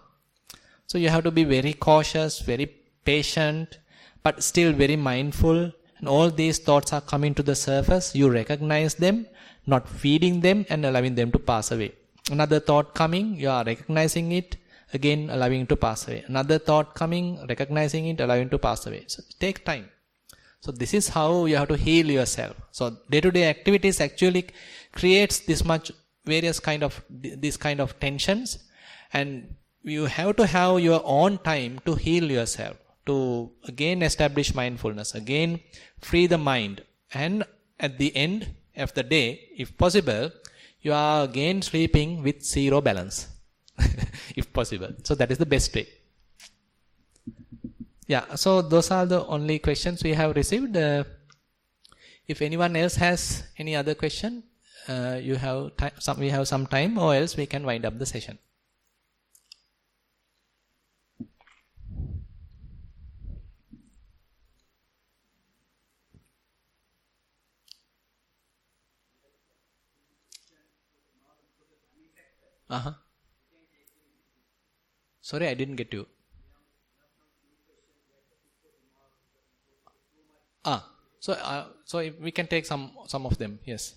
So you have to be very cautious, very patient, but still very mindful. And all these thoughts are coming to the surface. You recognize them, not feeding them and allowing them to pass away. Another thought coming, you are recognizing it, again allowing it to pass away. Another thought coming, recognizing it, allowing it to pass away. So take time. So this is how you have to heal yourself. So day-to-day activities actually creates this much various kind of tensions, and you have to have your own time to heal yourself, to again establish mindfulness, again free the mind, and at the end of the day, if possible, you are again sleeping with zero balance, if possible. So that is the best way. Yeah, so those are the only questions we have received. If anyone else has any other question, we have some time, or else we can wind up the session. Sorry, I didn't get you. So if we can take some of them, yes.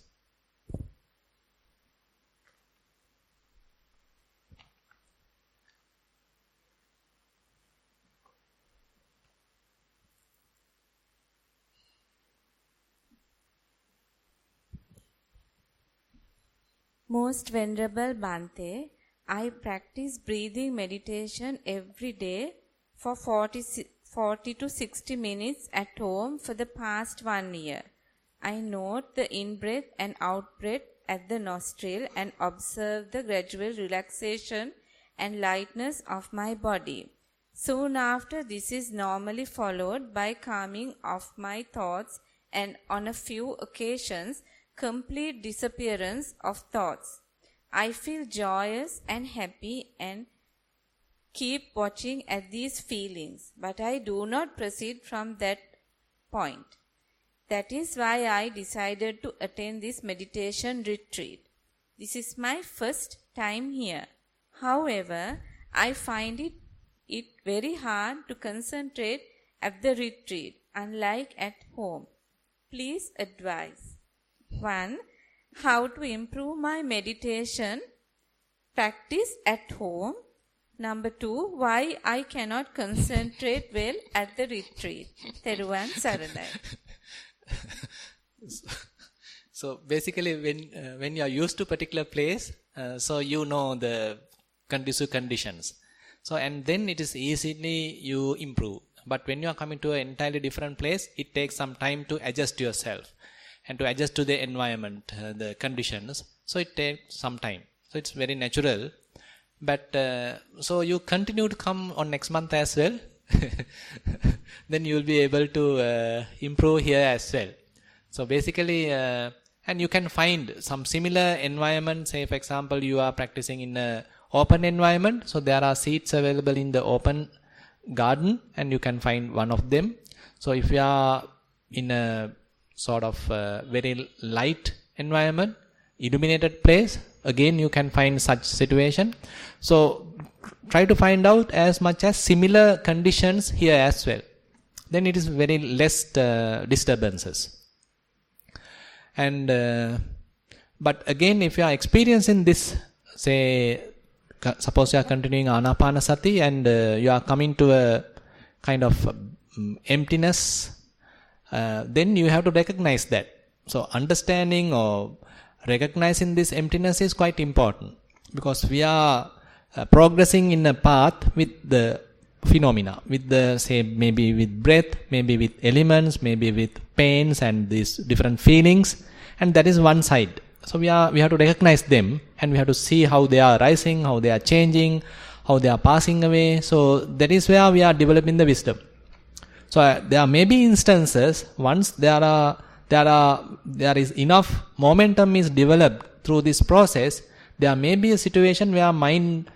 Most Venerable Bhante, I practice breathing meditation every day for 40 to 60 minutes at home for the past 1 year. I note the in-breath and out-breath at the nostril and observe the gradual relaxation and lightness of my body. Soon after, this is normally followed by calming of my thoughts and on a few occasions, complete disappearance of thoughts. I feel joyous and happy and keep watching at these feelings, but I do not proceed from that point. That is why I decided to attend this meditation retreat. This is my first time here. However, I find it very hard to concentrate at the retreat, unlike at home. Please advise. 1. How to improve my meditation practice at home. Number 2. Why I cannot concentrate well at the retreat. Theruvan Saranai. So basically, when you are used to particular place, so you know the conducive conditions. So and then it is easily you improve. But when you are coming to an entirely different place, it takes some time to adjust yourself and to adjust to the environment, the conditions. So it takes some time. So it's very natural. But so you continue to come on next month as well. Then you will be able to improve here as well. So basically, and you can find some similar environment. Say for example, you are practicing in a open environment. So there are seats available in the open garden and you can find one of them. So if you are in a sort of very light environment, illuminated place, again you can find such situation. So try to find out as much as similar conditions here as well. Then it is very less disturbances. And but again, if you are experiencing this, say suppose you are continuing Anapanasati and you are coming to a kind of emptiness, then you have to recognize that. So understanding or recognizing this emptiness is quite important, because we are progressing in a path with the phenomena, with the, say, maybe with breath, maybe with elements, maybe with pains and these different feelings, and that is one side. So we have to recognize them and we have to see how they are rising, how they are changing, how they are passing away. So that is where we are developing the wisdom. So there may be instances once there is enough momentum is developed through this process, there may be a situation where mind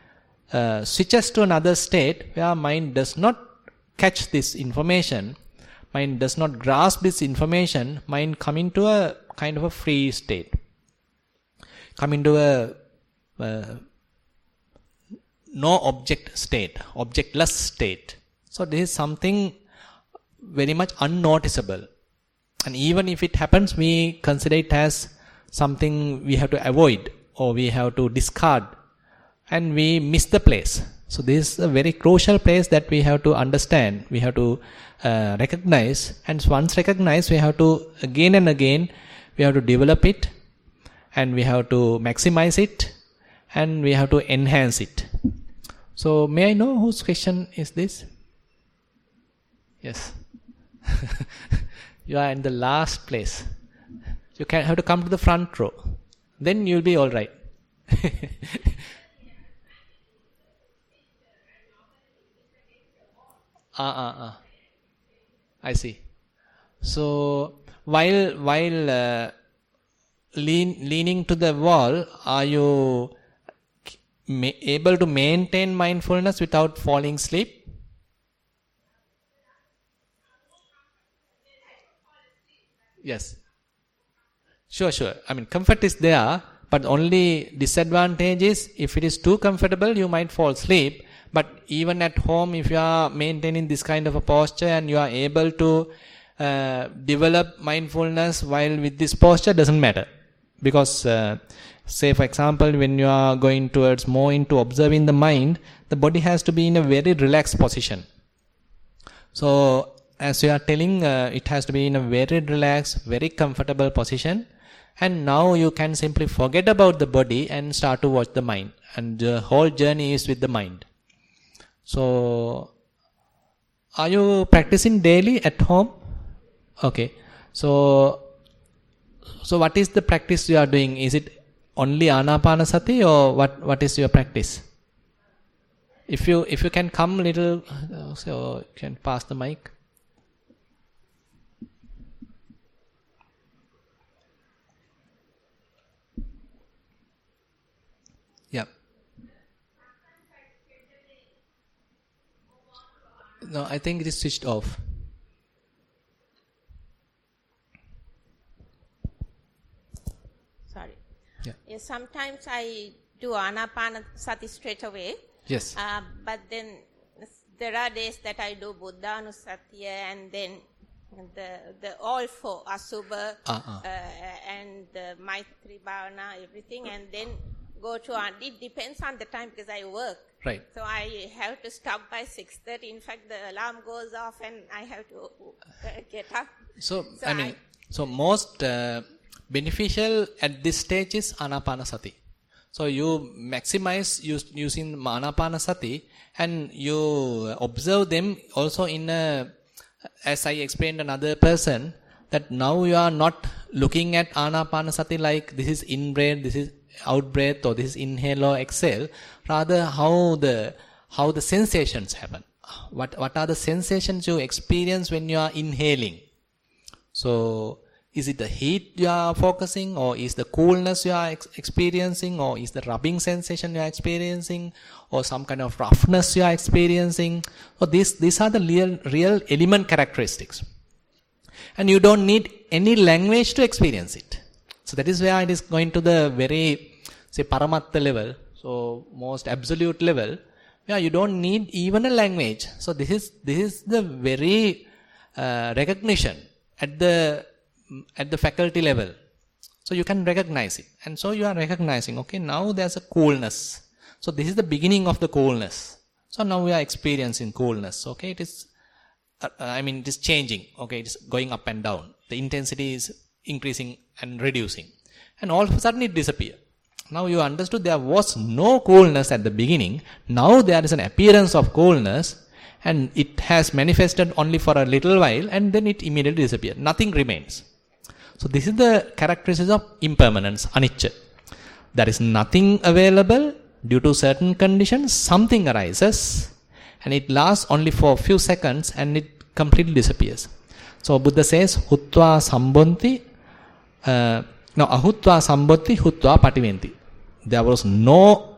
switches to another state where mind does not catch this information, mind does not grasp this information, mind come into a kind of a free state, come into a no object state, objectless state. So this is something very much unnoticeable. And even if it happens, we consider it as something we have to avoid or we have to discard, and we miss the place. So this is a very crucial place that we have to understand, we have to recognize, and once recognized, we have to again and again, we have to develop it, and we have to maximize it, and we have to enhance it. So may I know whose question is this? Yes. You are in the last place. You have to come to the front row. Then you will be all right. I see. So while leaning to the wall, are you able to maintain mindfulness without falling asleep? Yes. Sure. I mean, comfort is there, but only disadvantage is if it is too comfortable, you might fall asleep. But even at home, if you are maintaining this kind of a posture and you are able to develop mindfulness while with this posture, doesn't matter. Because, say for example, when you are going towards more into observing the mind, the body has to be in a very relaxed position. So, as you are telling, it has to be in a very relaxed, very comfortable position. And now you can simply forget about the body and start to watch the mind. And the whole journey is with the mind. So, are you practicing daily at home? Okay. So what is the practice you are doing? Is it only Anapanasati or what is your practice? If you can come little, so you can pass the mic. Yeah. No, I think it is switched off. Sorry. Yeah. Yes, sometimes I do Anapanasati straight away. Yes. But then there are days that I do Buddhanusatiya and then the all four, Asubha and the Maitri Bhavana, everything, and then go to, it depends on the time because I work. Right. So I have to stop by 6:30. In fact, the alarm goes off and I have to get up. So most beneficial at this stage is Anapanasati. So you maximize using Anapanasati and you observe them also in a, as I explained another person, that now you are not looking at Anapanasati like this is in breath, this is out breath, or this is inhale or exhale. Rather how the sensations happen. What are the sensations you experience when you are inhaling? So is it the heat you are focusing, or is the coolness you are experiencing, or is the rubbing sensation you are experiencing, or some kind of roughness you are experiencing? So these are the real element characteristics. And you don't need any language to experience it. So that is where it is going to the very, say, Paramatta level, so most absolute level, where you don't need even a language. So this is the very recognition at the faculty level. So you can recognize it. And so you are recognizing, okay, now there's a coolness. So this is the beginning of the coolness. So now we are experiencing coolness. Okay, it is, it is changing. Okay, it is going up and down. The intensity is increasing and reducing. And all of a sudden it disappears. Now you understood there was no coolness at the beginning. Now there is an appearance of coolness. And it has manifested only for a little while and then it immediately disappears. Nothing remains. So this is the characteristic of impermanence, anicca. There is nothing available. Due to certain conditions, something arises and it lasts only for a few seconds and it completely disappears. So Buddha says, Hutva sambonti, ahutva sambonti, hutva pativenti. There was no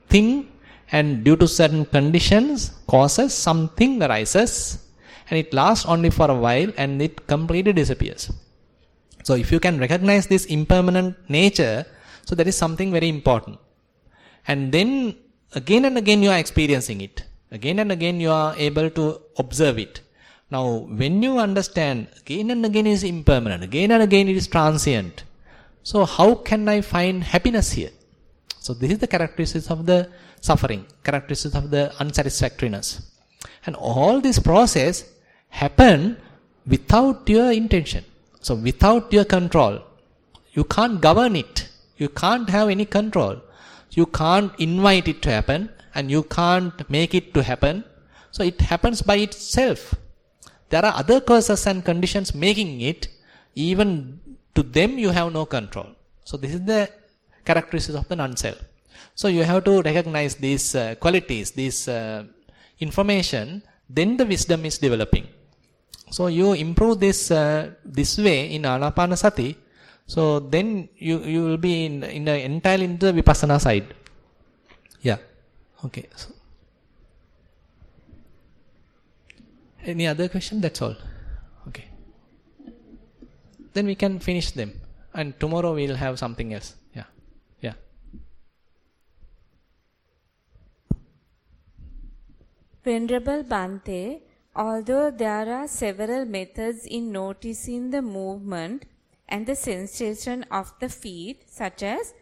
thing, and due to certain conditions, causes, something arises and it lasts only for a while and it completely disappears. So if you can recognize this impermanent nature, so that is something very important. And then again and again you are experiencing it. Again and again you are able to observe it. Now when you understand again and again it is impermanent, again and again it is transient. So how can I find happiness here? So this is the characteristics of the suffering, characteristics of the unsatisfactoriness. And all this process happen without your intention. So without your control. You can't govern it. You can't have any control. You can't invite it to happen and you can't make it to happen. So it happens by itself. There are other causes and conditions making it. Even to them you have no control. So this is the characteristics of the non-self. So you have to recognize these qualities, this information, then the wisdom is developing. So you improve this way in Anapanasati. So then you will be entirely into the Vipassana side. Yeah. Okay. So, any other question? That's all. Okay. Then we can finish them. And tomorrow we will have something else. Yeah. Yeah. Venerable Bhante, although there are several methods in noticing the movement and the sensation of the feet, such as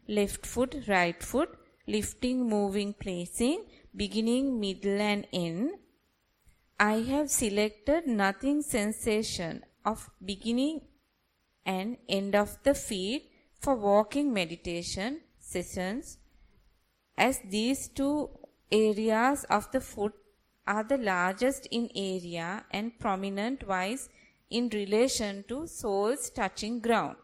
left foot, right foot, lifting, moving, placing, beginning, middle and end, I have selected nothing sensation of beginning and end of the feet for walking meditation sessions, as these two areas of the foot are the largest in area and prominent wise in relation to soles touching ground.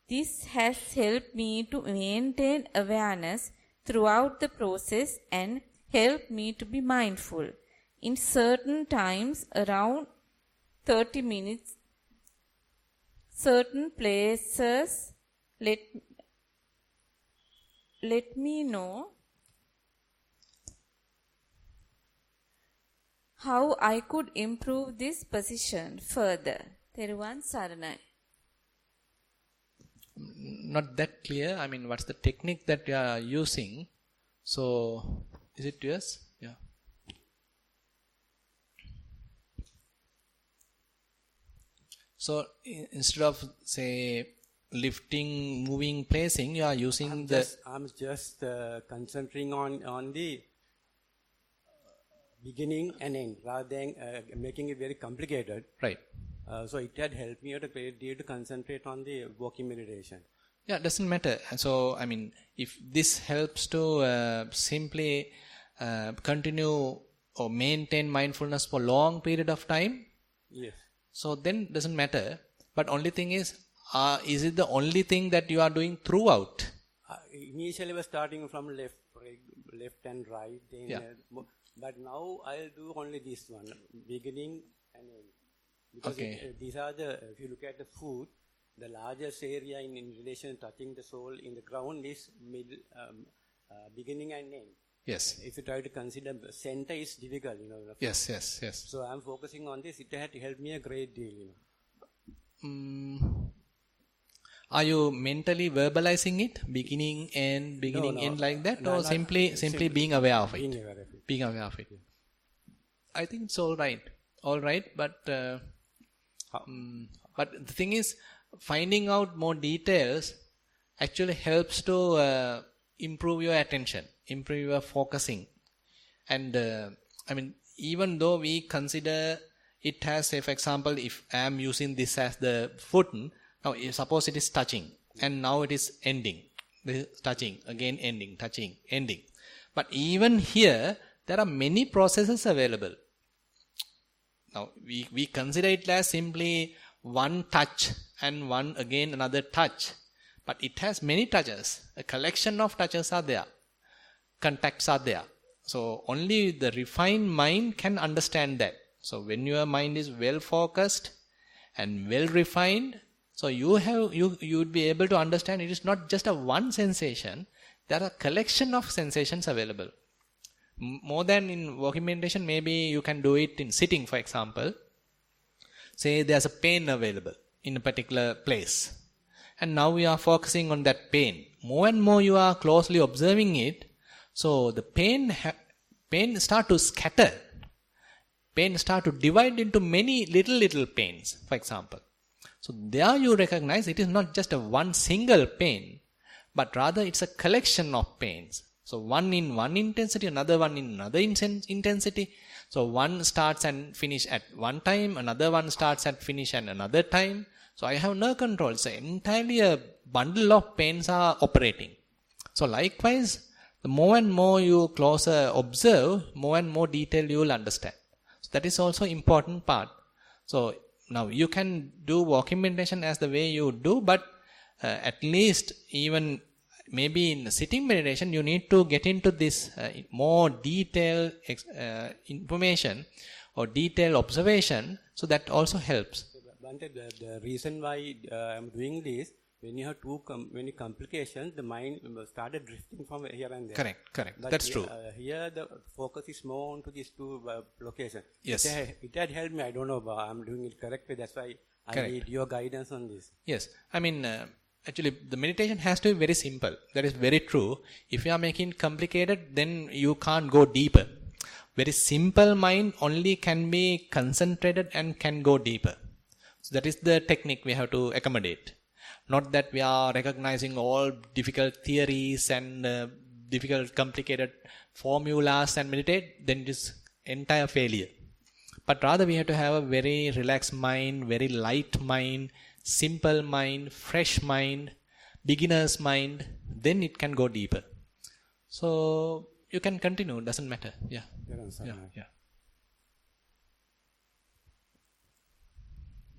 This has helped me to maintain awareness throughout the process and helped me to be mindful. In certain times, around 30 minutes, certain places let me know how I could improve this position further. Theruvan Saranai. Not that clear. I mean, what's the technique that you are using? So, is it yours? Yeah. So, instead of, say, lifting, moving, placing, you are using I'm just concentrating on the beginning and end rather than making it very complicated. Right. So it had helped me a great deal to concentrate on the walking meditation. Yeah, it doesn't matter. So, I mean, if this helps to simply continue or maintain mindfulness for long period of time, yes. So then it doesn't matter. But only thing is it the only thing that you are doing throughout? Initially, I was starting from left and right. Then, yeah. But now I'll do only this one, beginning and end. Because these are if you look at the foot, the largest area in relation touching the sole in the ground is beginning and end. Yes. If you try to consider center is difficult, Yes. So I'm focusing on this. It had helped me a great deal, Are you mentally verbalizing it, beginning, end, end like that, or simply being aware of it? Being aware of it. I think it's all right, but the thing is, finding out more details actually helps to improve your attention, improve your focusing, and I mean, even though we consider it as, say, for example, if I am using this as the foot, now suppose it is touching, and now it is ending. This is touching, again ending, touching, ending. But even here, there are many processes available. Now, we consider it as simply one touch and one again another touch. But it has many touches. A collection of touches are there. Contacts are there. So, only the refined mind can understand that. So, when your mind is well focused and well refined, so you would be able to understand it is not just a one sensation. There are a collection of sensations available. More than in walking meditation, maybe you can do it in sitting, for example. Say there's a pain available in a particular place. And now we are focusing on that pain. More and more you are closely observing it. So the pain start to scatter. Pain start to divide into many little pains, for example. So there you recognize it is not just a one single pain, but rather it's a collection of pains. So one in one intensity, another one in another intensity. So one starts and finish at one time, another one starts and finish at another time. So I have no control. So entirely a bundle of pains are operating. So likewise, the more and more you closer observe, more and more detail you will understand. So that is also important part. So now you can do walking meditation as the way you do, but at least even maybe in sitting meditation, you need to get into this more detailed information or detailed observation. So that also helps. The reason why I'm doing this, when you have many complications, the mind started drifting from here and there. Correct. But That's true. Here the focus is more onto these two locations. Yes. It had helped me. I don't know, but I'm doing it correctly. That's why I need your guidance on this. Yes. I mean, actually, the meditation has to be very simple. That is very true. If you are making it complicated, then you can't go deeper. Very simple mind only can be concentrated and can go deeper. So that is the technique we have to accommodate. Not that we are recognizing all difficult theories and difficult complicated formulas and meditate, then it is entire failure. But rather we have to have a very relaxed mind, very light mind, simple mind, fresh mind, beginner's mind, then it can go deeper. So you can continue, doesn't matter. Yeah. Yeah.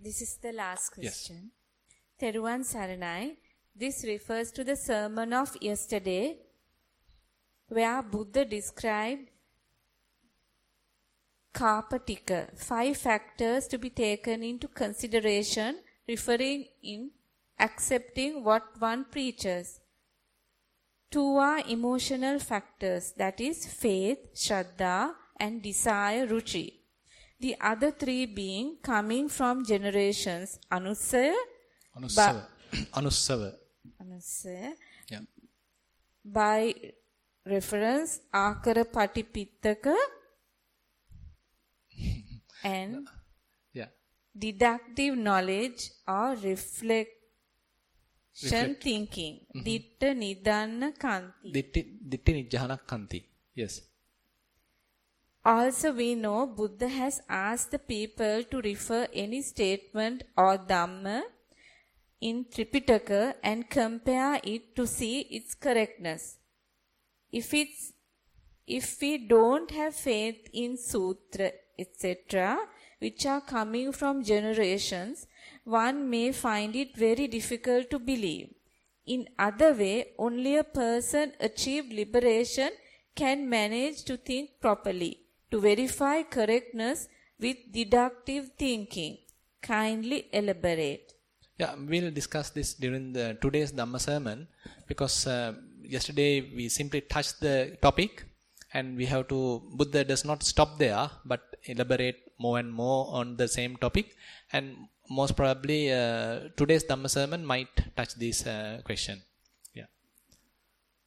This is the last question. Yes. Theruvan Saranai. This refers to the sermon of yesterday where Buddha described Karpatika, 5 factors to be taken into consideration, referring in accepting what one preaches. 2 are emotional factors, that is faith, shraddha, and desire, ruchi. The other 3 being coming from generations, anusaya, yeah. By reference, akara patipittaka, and deductive knowledge or reflection thinking. Ditta nidana kanti. Ditta nijjhana kanti. Yes. Also we know Buddha has asked the people to refer any statement or dhamma in Tripitaka and compare it to see its correctness. If we don't have faith in sutra, etc., which are coming from generations, one may find it very difficult to believe. In other way, only a person achieved liberation can manage to think properly, to verify correctness with deductive thinking. Kindly elaborate. Yeah, we'll discuss this during today's Dhamma sermon, because yesterday we simply touched the topic, and Buddha does not stop there, but elaborate more and more on the same topic, and most probably today's Dhamma sermon might touch this question. Yeah.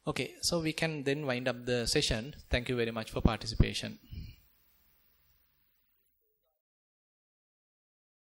Okay, so we can then wind up the session. Thank you very much for participation.